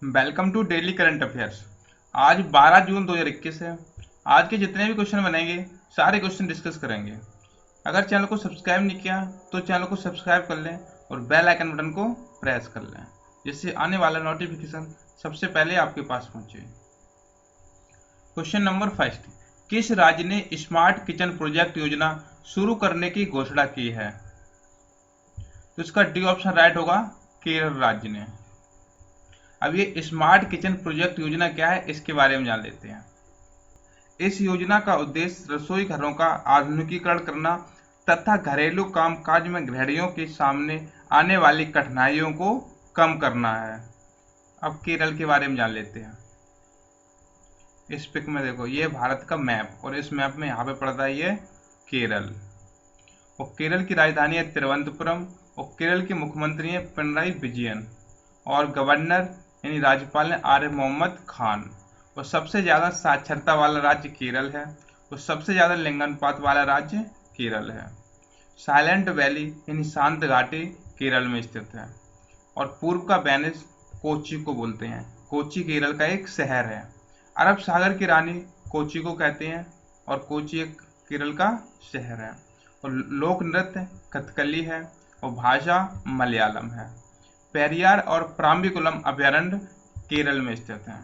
Welcome to daily current affairs. आज 12 जून 2021 है। आज के जितने भी क्वेश्चन बनेंगे सारे क्वेश्चन डिस्कस करेंगे। अगर चैनल को सब्सक्राइब नहीं किया तो चैनल को सब्सक्राइब कर लें और बेल आइकन बटन को प्रेस कर लें, जिससे आने वाला नोटिफिकेशन सबसे पहले आपके पास पहुंचे। क्वेश्चन नंबर 5, किस राज्य ने स्मार्ट किचन प्रोजेक्ट योजना शुरू करने की घोषणा की है? तो इसका डी ऑप्शन राइट होगा, केरल राज्य ने। अब ये स्मार्ट किचन प्रोजेक्ट योजना क्या है, इसके बारे में जान लेते हैं। इस योजना का उद्देश्य रसोई घरों का आधुनिकीकरण करना तथा घरेलू कामकाज में गृहिणियों के सामने आने वाली कठिनाइयों को कम करना है। अब केरल के बारे में जान लेते हैं। इस पिक में देखो, ये भारत का मैप और इस मैप में यहाँ पे पड़ता है ये केरल। और केरल की राजधानी है तिरुवनंतपुरम और केरल के मुख्यमंत्री हैं पिनराई विजयन और गवर्नर यानी राज्यपाल ने आरिफ मोहम्मद खान। और सबसे ज़्यादा साक्षरता वाला राज्य केरल है और सबसे ज़्यादा लिंगानुपात वाला राज्य केरल है। साइलेंट वैली यानी शांत घाटी केरल में स्थित है और पूर्व का वेनिस कोच्चि को बोलते हैं। कोच्चि केरल का एक शहर है। अरब सागर की रानी कोच्चि को कहते हैं और कोच्चि एक केरल का शहर है। और लोक नृत्य कथकली है और भाषा मलयालम है। पेरियार और प्राम्बिकुलम अभयारण्य केरल में स्थित हैं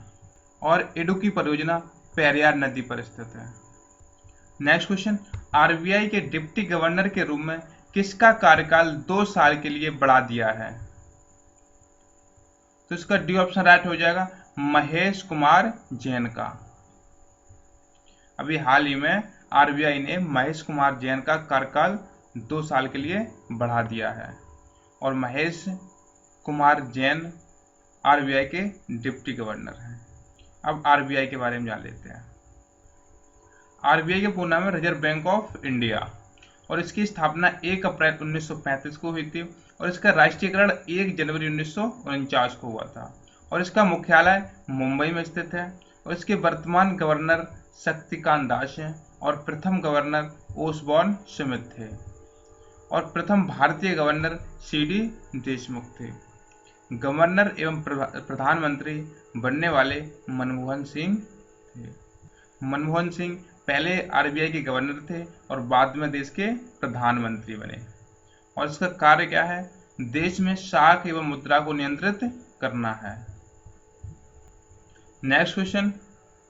और इडुक्की परियोजना पेरियार नदी पर स्थित है। नेक्स्ट क्वेश्चन, आरबीआई के डिप्टी गवर्नर के रूप में किसका कार्यकाल 2 साल के लिए बढ़ा दिया है? तो इसका डी ऑप्शन राइट हो जाएगा, महेश कुमार जैन का। अभी हाल ही में आरबीआई ने महेश कुमार जैन का कार्यकाल 2 साल के लिए बढ़ा दिया है और महेश कुमार जैन आरबीआई के डिप्टी गवर्नर हैं। अब आरबीआई के बारे में जान लेते हैं। आरबीआई के पूर्ण नाम है रिजर्व बैंक ऑफ इंडिया और इसकी स्थापना 1 अप्रैल 1935 को हुई थी और इसका राष्ट्रीयकरण 1 जनवरी 1949 को हुआ था और इसका मुख्यालय मुंबई में स्थित है। और इसके वर्तमान गवर्नर शक्तिकांत दास हैं और प्रथम गवर्नर ओसबॉर्न स्मिथ थे और प्रथम भारतीय गवर्नर सीडी देशमुख थे। गवर्नर एवं प्रधानमंत्री बनने वाले मनमोहन सिंह थे। मनमोहन सिंह पहले आरबीआई के गवर्नर थे और बाद में देश के प्रधानमंत्री बने। और इसका कार्य क्या है? देश में साख एवं मुद्रा को नियंत्रित करना है। नेक्स्ट क्वेश्चन,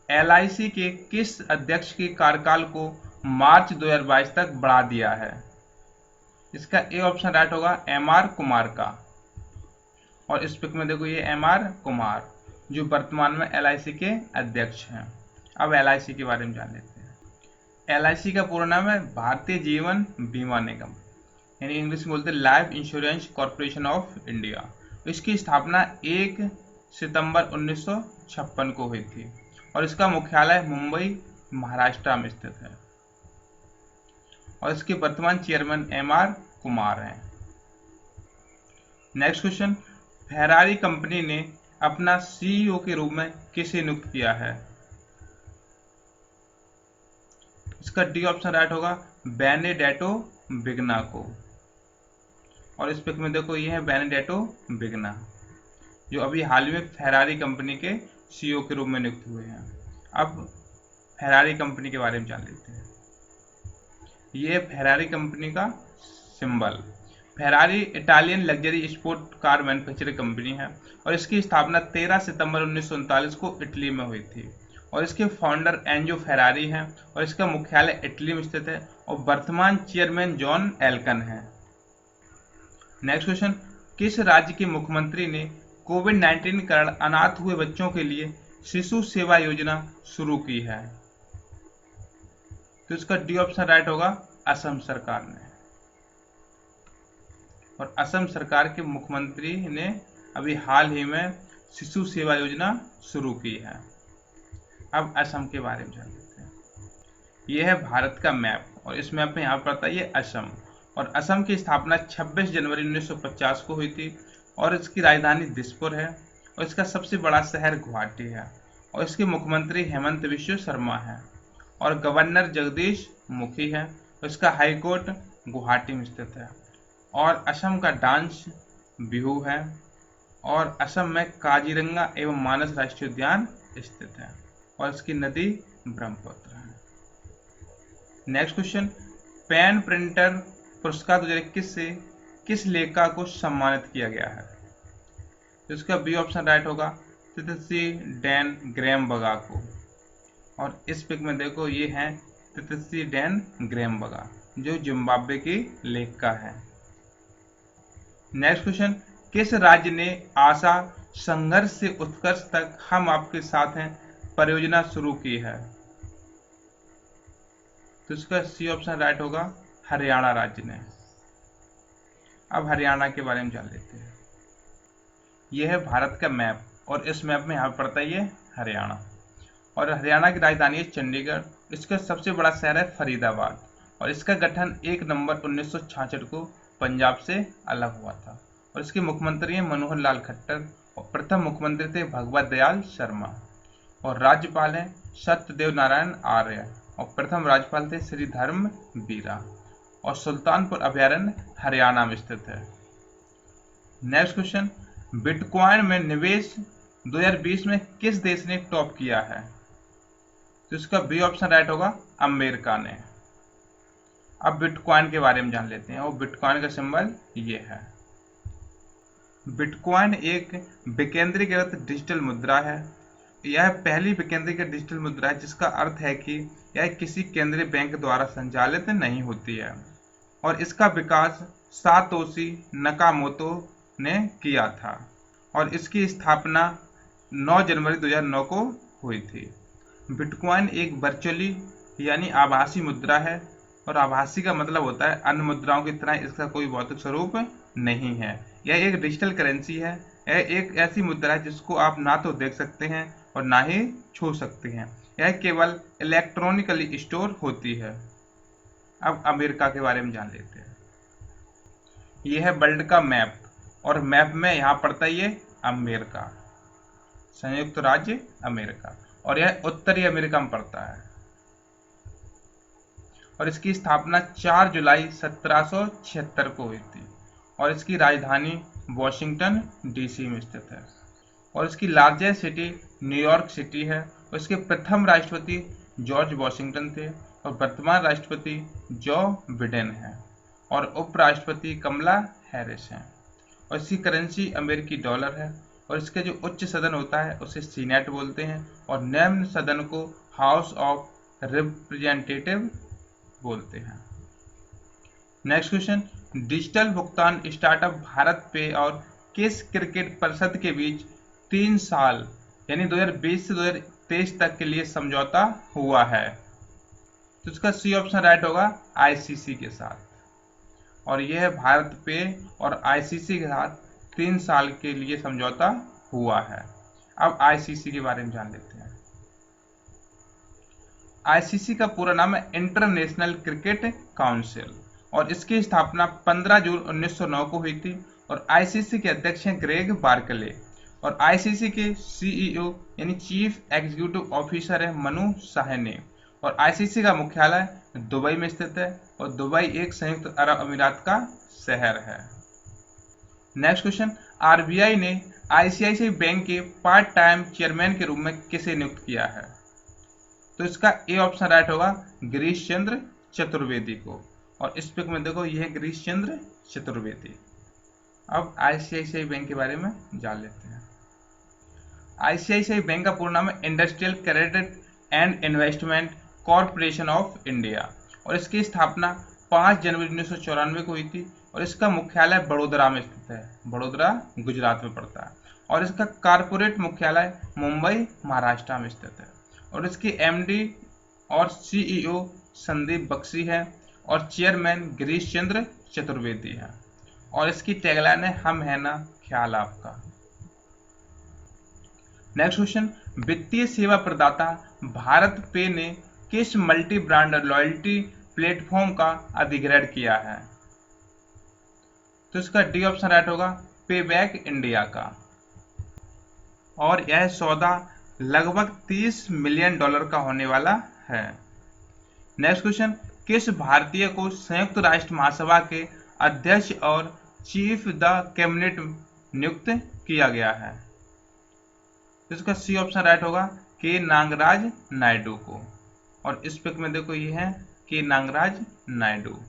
एलआईसी के किस अध्यक्ष के कार्यकाल को मार्च 2022 तक बढ़ा दिया है? इसका ए ऑप्शन राइट होगा, एमआर कुमार का। और इस पिक में देखो, ये एमआर कुमार जो वर्तमान में एलआईसी के अध्यक्ष हैं। अब एलआईसी के बारे में जान लेते हैं। एलआईसी का पूरा नाम है भारतीय जीवन बीमा निगम, यानी इंग्लिश में बोलते हैं life insurance corporation of India. इसकी स्थापना 1 सितंबर 1956 को हुई थी और इसका मुख्यालय मुंबई महाराष्ट्र में स्थित है और इसके वर्तमान चेयरमैन एमआर कुमार हैं। नेक्स्ट क्वेश्चन, फेरारी कंपनी ने अपना सीईओ के रूप में किसे नियुक्त किया है? इसका डी ऑप्शन राइट होगा, बेनेडेटो बिगना को। और इस पिक में देखो, ये है बेनेडेटो बिगना जो अभी हाल में फेरारी कंपनी के सीईओ के रूप में नियुक्त हुए हैं। अब फेरारी कंपनी के बारे में जान लेते हैं। ये फेरारी कंपनी का symbol. Ferrari Italian luxury sport car manufacturing company है और इसकी स्थापना 13 सितंबर 1939 को इटली में हुई थी और इसके फाउंडर एंजो फेरारी हैं और इसका मुख्यालय इटली में स्थित है और वर्तमान चेयरमैन जॉन एल्कन हैं। नेक्स्ट क्वेश्चन, किस राज्य के मुख्यमंत्री ने कोविड-19 कारण अनाथ हुए बच्चों के लिए शिशु सेवा योजना शुरू की है? तो इसका डी ऑप्शन राइट होगा, असम सरकार ने। और असम सरकार के मुख्यमंत्री ने अभी हाल ही में शिशु सेवा योजना शुरू की है। अब असम के बारे में जान लेते हैं। यह है भारत का मैप और इस मैप में यहाँ पर आता है ये असम। और असम की स्थापना 26 जनवरी 1950 को हुई थी और इसकी राजधानी दिसपुर है और इसका सबसे बड़ा शहर गुवाहाटी है और इसके मुख्यमंत्री हेमंत बिश्व शर्मा है और गवर्नर जगदीश मुखी है और इसका हाईकोर्ट गुवाहाटी में स्थित है। और असम का डांस बिहू है और असम में काजीरंगा एवं मानस राष्ट्रीय उद्यान स्थित है और इसकी नदी ब्रह्मपुत्र है। नेक्स्ट क्वेश्चन, पेन प्रिंटर पुरस्कार 2021 से किस लेखक को सम्मानित किया गया है? तो इसका बी ऑप्शन राइट होगा, तितसी डैन ग्रैमबर्गर को। और इस पिक में देखो ये है तितसी डैन ग्रैमबर्गर जो जिम्बाब्वे की लेखिका है। नेक्स्ट क्वेश्चन, किस राज्य ने आशा संघर्ष से उत्कर्ष तक हम आपके साथ हैं परियोजना शुरू की है? तो इसका सी ऑप्शन राइट होगा, हरियाणा राज्य ने। अब हरियाणा के बारे में जान लेते हैं। यह है भारत का मैप और इस मैप में यहाँ पड़ता है ये हरियाणा, और हरियाणा की राजधानी है चंडीगढ़। इसका सबसे बड़ा शहर है फरीदाबाद और इसका गठन 1 नवंबर 1966 को पंजाब से अलग हुआ था। और इसके मुख्यमंत्री हैं मनोहर लाल खट्टर और प्रथम मुख्यमंत्री थे भगवत दयाल शर्मा और राज्यपाल हैं सत्यदेव नारायण आर्य और प्रथम राज्यपाल थे श्री धर्म बीरा। और सुल्तानपुर अभयारण्य हरियाणा में स्थित है। नेक्स्ट क्वेश्चन, बिटकॉइन में निवेश 2020 में किस देश ने टॉप किया है? तो इसका बी ऑप्शन राइट होगा, अमेरिका ने। अब बिटकॉइन के बारे में जान लेते हैं और बिटकॉइन का सिंबल ये है। बिटकॉइन एक विकेंद्रीकृत डिजिटल मुद्रा है। यह पहली विकेंद्रीकृत डिजिटल मुद्रा है जिसका अर्थ है कि यह किसी केंद्रीय बैंक द्वारा संचालित नहीं होती है और इसका विकास सातोशी नकामोटो ने किया था और इसकी स्थापना 9 जनवरी 2009 को हुई थी। बिटकॉइन एक वर्चुअली यानी आभासी मुद्रा है और आभासी का मतलब होता है अन्य मुद्राओं की तरह इसका कोई भौतिक स्वरूप नहीं है। यह एक डिजिटल करेंसी है। यह एक ऐसी मुद्रा है जिसको आप ना तो देख सकते हैं और ना ही छू सकते हैं। यह केवल इलेक्ट्रॉनिकली स्टोर होती है। अब अमेरिका के बारे में जान लेते हैं। यह है वर्ल्ड का मैप और मैप में यहाँ पड़ता है ये अमेरिका, संयुक्त राज्य अमेरिका, और यह उत्तरी अमेरिका में पड़ता है और इसकी स्थापना 4 जुलाई 1776 को हुई थी और इसकी राजधानी वॉशिंगटन डीसी में स्थित है और इसकी लार्जेस्ट सिटी न्यूयॉर्क सिटी है और इसके प्रथम राष्ट्रपति जॉर्ज वॉशिंगटन थे और वर्तमान राष्ट्रपति जो बिडेन है और उपराष्ट्रपति कमला हैरिस हैं और इसकी करेंसी अमेरिकी डॉलर है और इसके जो उच्च सदन होता है उसे सीनेट बोलते हैं और निम्न सदन को हाउस ऑफ रिप्रेजेंटेटिव बोलते हैं। नेक्स्ट क्वेश्चन, डिजिटल भुगतान स्टार्टअप भारत पे और किस क्रिकेट परिषद के बीच 3 साल यानी 2020 से 2023 तक के लिए समझौता हुआ है? तो इसका सी ऑप्शन राइट होगा, आईसीसी के साथ। और यह है भारत पे और आईसीसी के साथ 3 साल के लिए समझौता हुआ है। अब आईसीसी के बारे में जान लेते हैं। आईसीसी का पूरा नाम है इंटरनेशनल क्रिकेट काउंसिल और इसकी स्थापना 15 जून 1909 को हुई थी और आईसीसी के अध्यक्ष हैं ग्रेग बार्कले और आईसीसी के सीईओ यानी चीफ एग्जीक्यूटिव ऑफिसर है मनु साहनी और आईसीसी का मुख्यालय दुबई में स्थित है और दुबई एक संयुक्त अरब अमीरात का शहर है। नेक्स्ट क्वेश्चन, आरबीआई ने आईसीआईसीआई बैंक के पार्ट टाइम चेयरमैन के रूप में किसे नियुक्त किया है? तो इसका ए ऑप्शन राइट होगा, गिरीश चंद्र चतुर्वेदी को। और इस पिक में देखो यह है गिरीश चंद्र चतुर्वेदी। अब आईसीआईसीआई बैंक के बारे में जान लेते हैं। आईसीआईसीआई बैंक का पूरा नाम है industrial credit and investment corporation of India और इसकी स्थापना 5 जनवरी 1994 को हुई थी और इसका मुख्यालय बड़ोदरा में स्थित है। बड़ोदरा गुजरात में पड़ता है और इसका कॉरपोरेट मुख्यालय मुंबई महाराष्ट्र में स्थित है और इसकी एमडी और सीईओ संदीप बख्शी है और चेयरमैन गिरीश चंद्र चतुर्वेदी है और इसकी टैगलाइन है, हम है ना ख्याल आपका। नेक्स्ट क्वेश्चन, वित्तीय सेवा प्रदाता भारत पे ने किस मल्टी ब्रांड लॉयल्टी प्लेटफॉर्म का अधिग्रहण किया है? तो इसका डी ऑप्शन राइट होगा, पेबैक इंडिया का। और यह सौदा लगभग $30 मिलियन का होने वाला है। नेक्स्ट क्वेश्चन, किस भारतीय को संयुक्त राष्ट्र महासभा के अध्यक्ष और चीफ द कैबिनेट नियुक्त किया गया है? तो इसका सी ऑप्शन राइट होगा, के नागराज नायडू को। और इस पिक में देखो ये है K Nagaraj Naidu.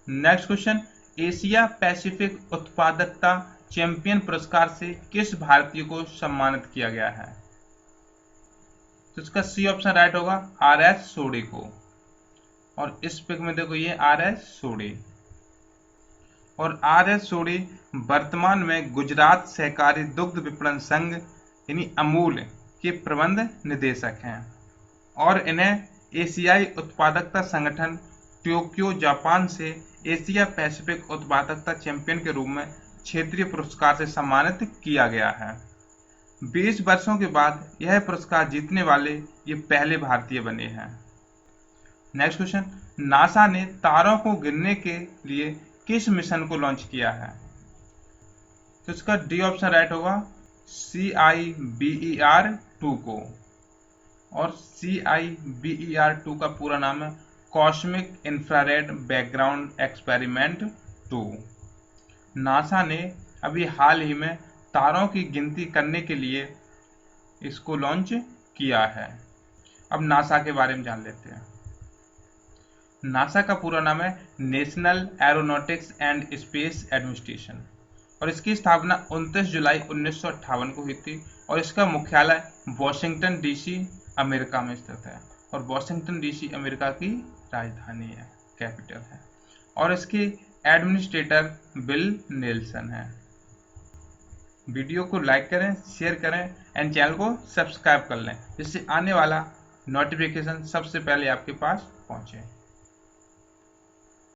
Next question, Asia Pacific उत्पादकता चैंपियन पुरस्कार से किस भारतीय को सम्मानित किया गया है? तो इसका सी ऑप्शन राइट होगा, आर एस सोडी को। और इस पिक में देखो ये आर एस सोडी। और आर एस सोडी वर्तमान में गुजरात सहकारी दुग्ध विपणन संघ यानी अमूल के प्रबंध निदेशक हैं और इन्हें एशियाई उत्पादकता संगठन टोक्यो जापान से एशिया पैसिफिक उत्पादकता चैंपियन के रूप में क्षेत्रीय पुरस्कार से सम्मानित किया गया है। 20 वर्षों के बाद यह पुरस्कार जीतने वाले ये पहले भारतीय बने हैं। नेक्स्ट क्वेश्चन, नासा ने तारों को गिनने के लिए किस मिशन को लॉन्च किया है? तो इसका डी ऑप्शन राइट होगा, CIBER-2 को। और CIBER-2 का पूरा नाम है cosmic infrared background experiment 2। NASA ने अभी हाल ही में तारों की गिनती करने के लिए इसको लॉन्च किया है। अब नासा के बारे में जान लेते हैं। नासा का पूरा नाम है national aeronautics and space administration और इसकी स्थापना 29 जुलाई 1958 को हुई थी और इसका मुख्यालय वॉशिंगटन DC अमेरिका में स्थित है। और वॉशिंगटन DC अमेरिका की राजधानी है, कैपिटल है। और इसके एडमिनिस्ट्रेटर बिल नेल्सन है। वीडियो को लाइक करें, शेयर करें एंड चैनल को सब्सक्राइब कर लें जिससे आने वाला नोटिफिकेशन सबसे पहले आपके पास पहुंचे।